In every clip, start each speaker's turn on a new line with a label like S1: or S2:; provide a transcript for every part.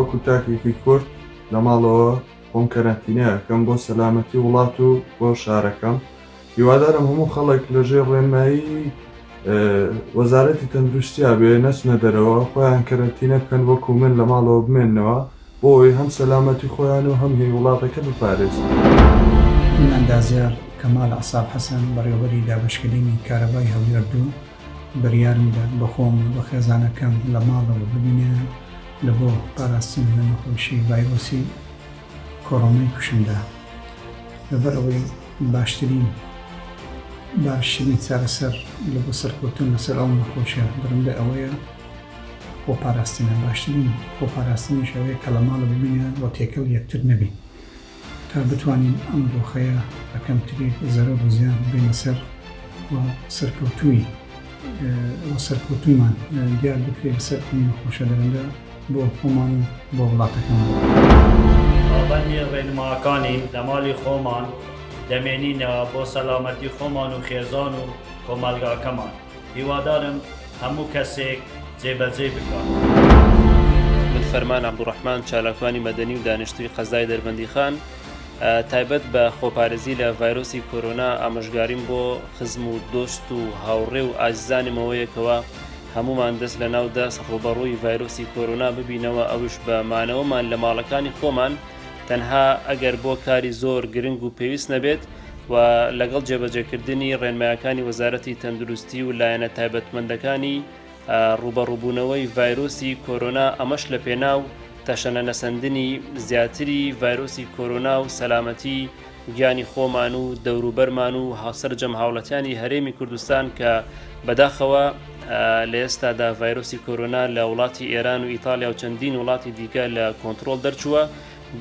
S1: وەکو تاکێکی کورد لە ماڵەوە خۆم کەرەنتینەیەکەم بۆ سەلامەتی وڵات و بۆ شارەکەم. هیوادارم هەموو خەڵک لەژێر ڕێنمایی وەزارەتی تەندروستیا بێ نەچنە دەرەوە، خۆیان کەرەنتینە بکەن وەکو من لە ماڵەوە بمێننەوە بۆی هەم سەلامەتی خۆیان و هەم هی وڵاتەکە بپارێزن.
S2: من ئەندازیار کەمال عەساب حەسەن بەڕێوەبەری دابەشکردنی کارەبای هەولێردوو بڕیارمدا بەخۆم بە خێزانەکەم لە ماڵەوە ببینێ لە بۆ پاراستن لە نەخۆشی ڤایرۆسی کۆڕۆنای کوشندا. لەبەر ئەوەی باشترین چارەسەر لە بۆ سەرکەوتن لەسەر ئەو نەخۆشیە درەمدە ئەوەیە خۆپاراستنە. باشترین خۆپاراستنیش ئەوەیە کە لە ماڵە ببینێ بۆ تێکەڵ یەکتر نەبین تا بتوانین ئەم دۆخەیە بەکەمترین زەرەر و زیان بینە سەر و سەرکەوتوویمان دیار بکرێت لەسەر ئەم نەخۆشە درەمدە بۆ خۆمان و بۆ وڵاتەکەمان.
S3: پابەندی ڕێنماکانی لە ماڵی خۆمان دەمێنینەوە بۆ سەلامەتی خۆمان و خێزان و کۆمەلگاکەمان. هیوادارم هەموو کەسێک جێبەجێ بکات.
S4: من فەرمان عەبدوڕەحمان چالاکوانی مەدەنی و دانیشتووی قەزای دەربەندیخان تایبەت بە خۆپارێزی لە ڤایرۆسی کۆرۆنا ئامۆژگاریم بۆ خزم و دۆست و هاوڕێ و ئازیزانمەوەیەکەوە هەمومان دەست لە ناو دەست ڕوبەڕووی ڤایرۆسی کۆرۆنا ببینەوە، ئەوش بە مانەوەمان لە ماڵەکانی خۆمان تەنها ئەگەر بۆ کاری زۆر گرنگ و پێویست نەبێت و لەگەڵ جێبەجێکردنی ڕێنمایەکانی وەزارەتی تەندروستی و لایەنە تایبەتمەندەکانی ڕوبەڕووبوونەوەی ڤایرۆسی کۆرۆنا ئەمەش لە پێناو تەشەنە نەسەندنی زیاتری ڤایرۆسی کۆرۆنا و سەلامەتی گیانی خۆمان و دەوروبەرمان و سەرجەم هاوڵەتیانی هەرێمی کوردستان کە بەداخەوە لە ئێستادا ڤایرۆسی کۆرۆنا لە وڵاتی ئێران و ئیتالیا و چەندین وڵاتی دیکە لە کۆنتترۆل دەرچووە،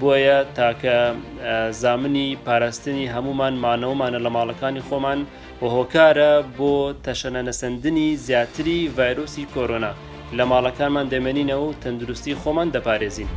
S4: بۆیە تاکە زامنی پاراستنی هەمومان مانەوەمانە لە ماڵەکانی خۆمان و هۆکارە بۆ تەشەنە نەسەندنی زیاتری ڤایرۆسی کۆرۆنا لە ماڵەکانمان دەمێنینەوە و تەندروستی خۆمان دەپارێزین.